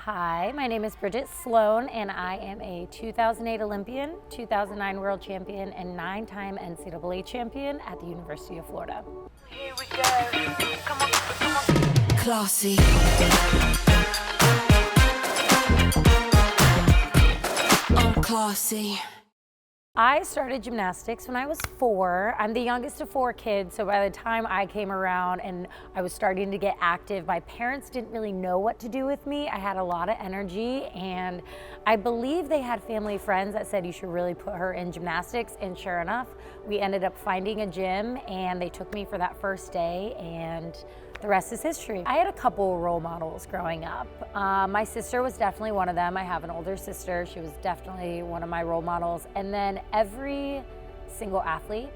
Hi, my name is Bridget Sloan, and I am a 2008 Olympian, 2009 World Champion, and 9-time NCAA Champion at the University of Florida. Here we go. Come on, come on. Classy. I'm classy. I started gymnastics when I was 4. I'm the youngest of 4 kids, so by the time I came around and I was starting to get active, my parents didn't really know what to do with me. I had a lot of energy, and I believe they had family friends that said you should really put her in gymnastics, and sure enough, we ended up finding a gym, and they took me for that first day, and the rest is history. I had a couple role models growing up. My sister was definitely one of them. I have an older sister. She was definitely one of my role models. And then every single athlete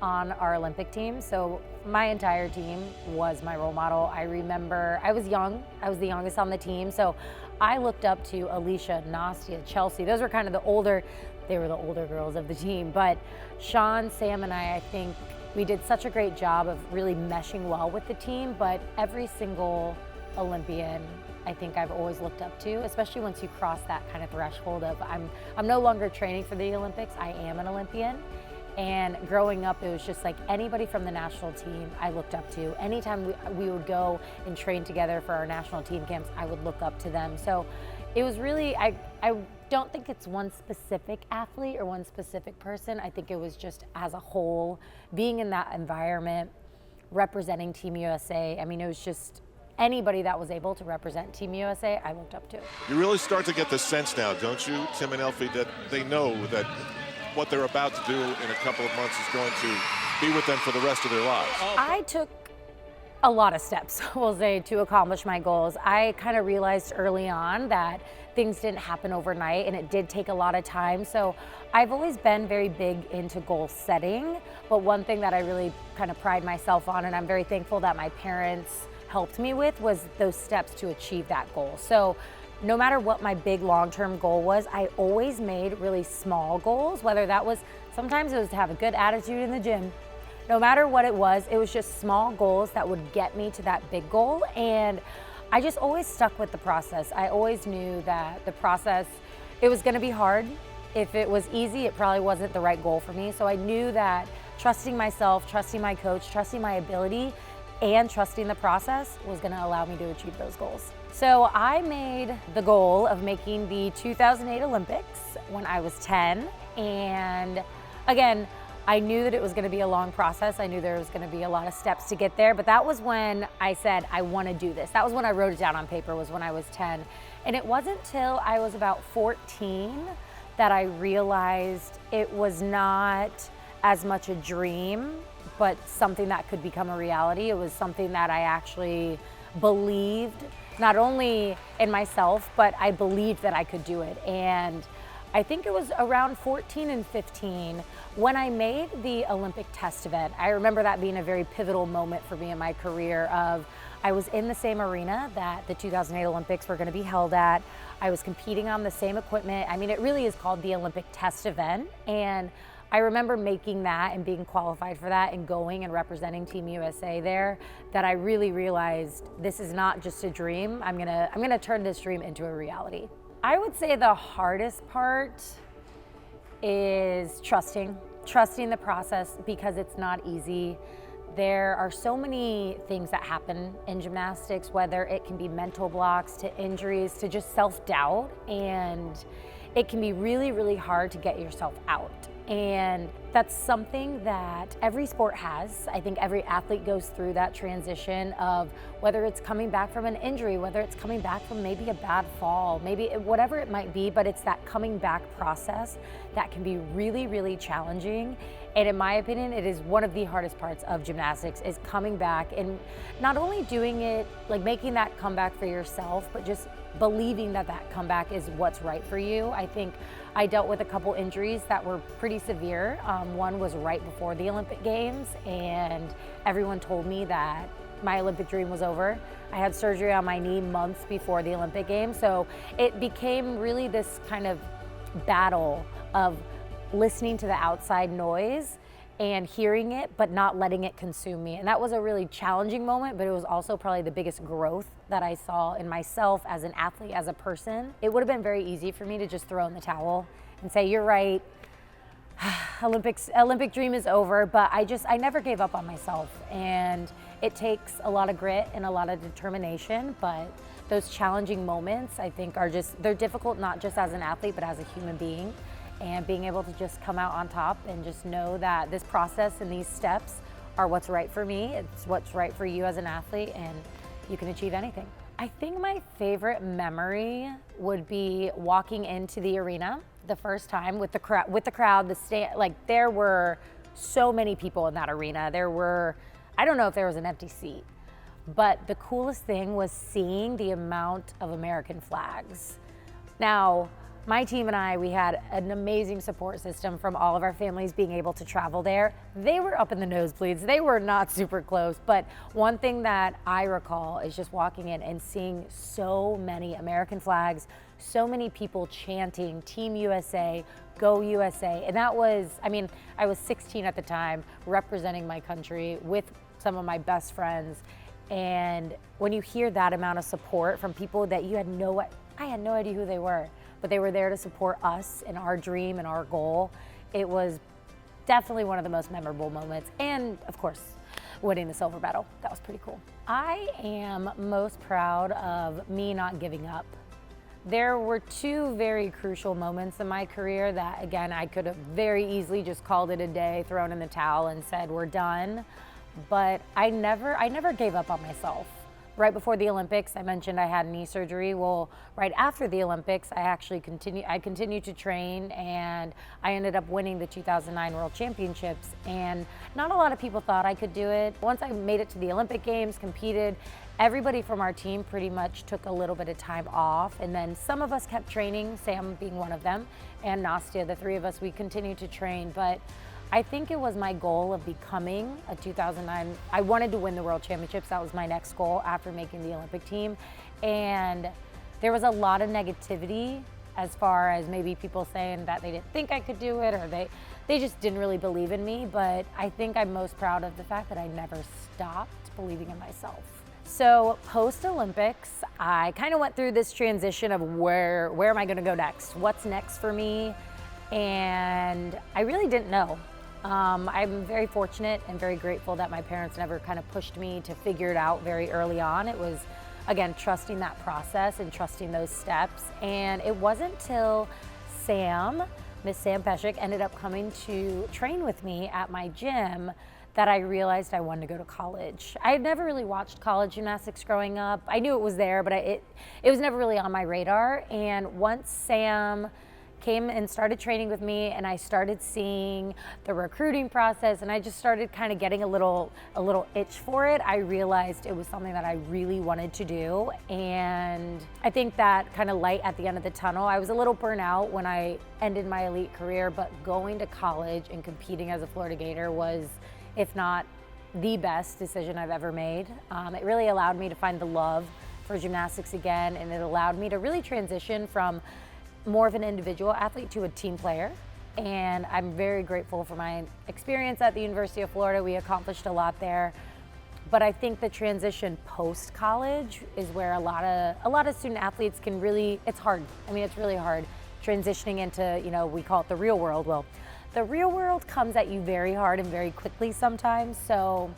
on our Olympic team, so my entire team was my role model. I remember I was young. I was the youngest on the team. So I looked up to Alicia, Nastia, Chelsea. Those were kind of they were the older girls of the team. But Sean, Sam, and I think we did such a great job of really meshing well with the team, but every single Olympian I think I've always looked up to, especially once you cross that kind of threshold of I'm no longer training for the Olympics, I am an Olympian. And growing up, it was just like anybody from the national team I looked up to. Anytime we would go and train together for our national team camps, I would look up to them. So it was really, I don't think it's one specific athlete or one specific person. I think it was just as a whole, being in that environment, representing Team USA. I mean, it was just anybody that was able to represent Team USA, I looked up to. You really start to get the sense now, don't you, Tim and Elfie, that they know that what they're about to do in a couple of months is going to be with them for the rest of their lives. I took a lot of steps, we'll say, to accomplish my goals. I kind of realized early on that things didn't happen overnight, and it did take a lot of time. So I've always been very big into goal setting, but one thing that I really kind of pride myself on, and I'm very thankful that my parents helped me with, was those steps to achieve that goal. So no matter what my big long-term goal was, I always made really small goals, whether that was, sometimes it was to have a good attitude in the gym. No matter what it was just small goals that would get me to that big goal. And I just always stuck with the process. I always knew that the process, it was gonna be hard. If it was easy, it probably wasn't the right goal for me. So I knew that trusting myself, trusting my coach, trusting my ability, and trusting the process was gonna allow me to achieve those goals. So I made the goal of making the 2008 Olympics when I was 10. And again, I knew that it was gonna be a long process. I knew there was gonna be a lot of steps to get there, but that was when I said, I wanna do this. That was when I wrote it down on paper, was when I was 10. And it wasn't till I was about 14 that I realized it was not as much a dream, but something that could become a reality. It was something that I actually believed, not only in myself, but I believed that I could do it. And I think it was around 14 and 15 when I made the Olympic test event. I remember that being a very pivotal moment for me in my career. I was in the same arena that the 2008 Olympics were gonna be held at. I was competing on the same equipment. I mean, it really is called the Olympic test event. And I remember making that and being qualified for that and going and representing Team USA there, that I really realized this is not just a dream. I'm gonna turn this dream into a reality. I would say the hardest part is trusting the process, because it's not easy. There are so many things that happen in gymnastics, whether it can be mental blocks to injuries to just self-doubt, and it can be really, really hard to get yourself out. And that's something that every sport has. I think every athlete goes through that transition of whether it's coming back from an injury, whether it's coming back from maybe a bad fall, whatever it might be, but it's that coming back process that can be really, really challenging. And in my opinion, it is one of the hardest parts of gymnastics, is coming back and not only doing it, like making that comeback for yourself, but just believing that that comeback is what's right for you. I think I dealt with a couple injuries that were pretty severe. One was right before the Olympic Games, and everyone told me that my Olympic dream was over. I had surgery on my knee months before the Olympic Games, so it became really this kind of battle of listening to the outside noise and hearing it, but not letting it consume me. And that was a really challenging moment, but it was also probably the biggest growth that I saw in myself as an athlete, as a person, it would have been very easy for me to just throw in the towel and say, you're right, Olympic dream is over, but I never gave up on myself. And it takes a lot of grit and a lot of determination, but those challenging moments, I think, they're difficult, not just as an athlete, but as a human being. And being able to just come out on top and just know that this process and these steps are what's right for me, it's what's right for you as an athlete, and you can achieve anything. I think my favorite memory would be walking into the arena the first time with the crowd, the stand, like there were so many people in that arena. I don't know if there was an empty seat, but the coolest thing was seeing the amount of American flags. Now, my team and I, we had an amazing support system from all of our families being able to travel there. They were up in the nosebleeds. They were not super close, but one thing that I recall is just walking in and seeing so many American flags, so many people chanting Team USA, Go USA. And that was, I was 16 at the time, representing my country with some of my best friends. And when you hear that amount of support from people that I had no idea who they were, but they were there to support us and our dream and our goal. It was definitely one of the most memorable moments. And of course, winning the silver medal. That was pretty cool. I am most proud of me not giving up. There were two very crucial moments in my career that, again, I could have very easily just called it a day, thrown in the towel and said, we're done. But I never gave up on myself. Right before the Olympics, I mentioned I had knee surgery. Well, right after the Olympics, I continued to train, and I ended up winning the 2009 World Championships. And not a lot of people thought I could do it. Once I made it to the Olympic Games, competed, everybody from our team pretty much took a little bit of time off. And then some of us kept training, Sam being one of them, and Nastya, the three of us, we continued to train. But I think it was my goal of becoming a 2009. I wanted to win the World Championships. That was my next goal after making the Olympic team. And there was a lot of negativity as far as maybe people saying that they didn't think I could do it, or they just didn't really believe in me. But I think I'm most proud of the fact that I never stopped believing in myself. So post-Olympics, I kind of went through this transition of where am I gonna go next? What's next for me? And I really didn't know. I'm very fortunate and very grateful that my parents never kind of pushed me to figure it out very early on. It was, again, trusting that process and trusting those steps. And it wasn't till Miss Sam Peshek, ended up coming to train with me at my gym that I realized I wanted to go to college. I had never really watched college gymnastics growing up. I knew it was there, but it was never really on my radar. And once Sam came and started training with me, and I started seeing the recruiting process, and I just started kind of getting a little itch for it, I realized it was something that I really wanted to do. And I think that kind of light at the end of the tunnel, I was a little burnt out when I ended my elite career, but going to college and competing as a Florida Gator was, if not the best decision I've ever made. It really allowed me to find the love for gymnastics again, and it allowed me to really transition from more of an individual athlete to a team player. And I'm very grateful for my experience at the University of Florida. We accomplished a lot there. But I think the transition post-college is where a lot of student athletes can really, it's hard. It's really hard transitioning into, we call it the real world. Well, the real world comes at you very hard and very quickly sometimes. So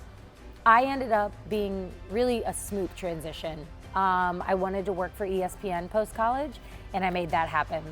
I ended up being really a smooth transition. I wanted to work for ESPN post-college, and I made that happen.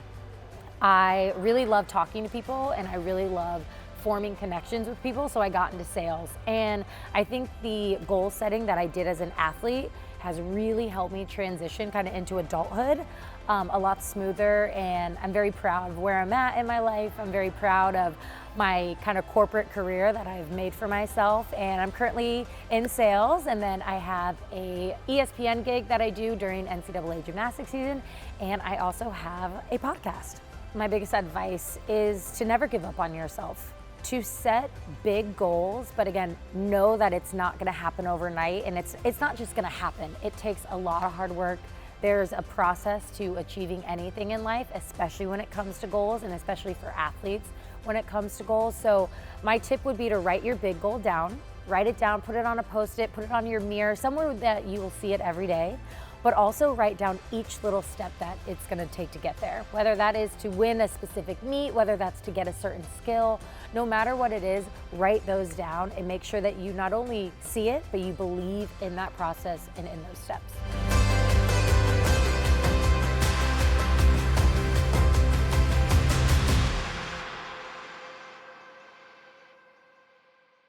I really love talking to people, and I really love forming connections with people, so I got into sales. And I think the goal setting that I did as an athlete has really helped me transition kind of into adulthood a lot smoother, and I'm very proud of where I'm at in my life. I'm very proud of my kind of corporate career that I've made for myself, and I'm currently in sales, and then I have a ESPN gig that I do during NCAA gymnastics season, and I also have a podcast. My biggest advice is to never give up on yourself, to set big goals, but again, know that it's not gonna happen overnight, and it's not just gonna happen. It takes a lot of hard work. There's a process to achieving anything in life, especially when it comes to goals, and especially for athletes when it comes to goals. So my tip would be to write your big goal down, write it down, put it on a Post-it, put it on your mirror, somewhere that you will see it every day. but also write down each little step that it's gonna take to get there. Whether that is to win a specific meet, whether that's to get a certain skill, no matter what it is, write those down and make sure that you not only see it, but you believe in that process and in those steps.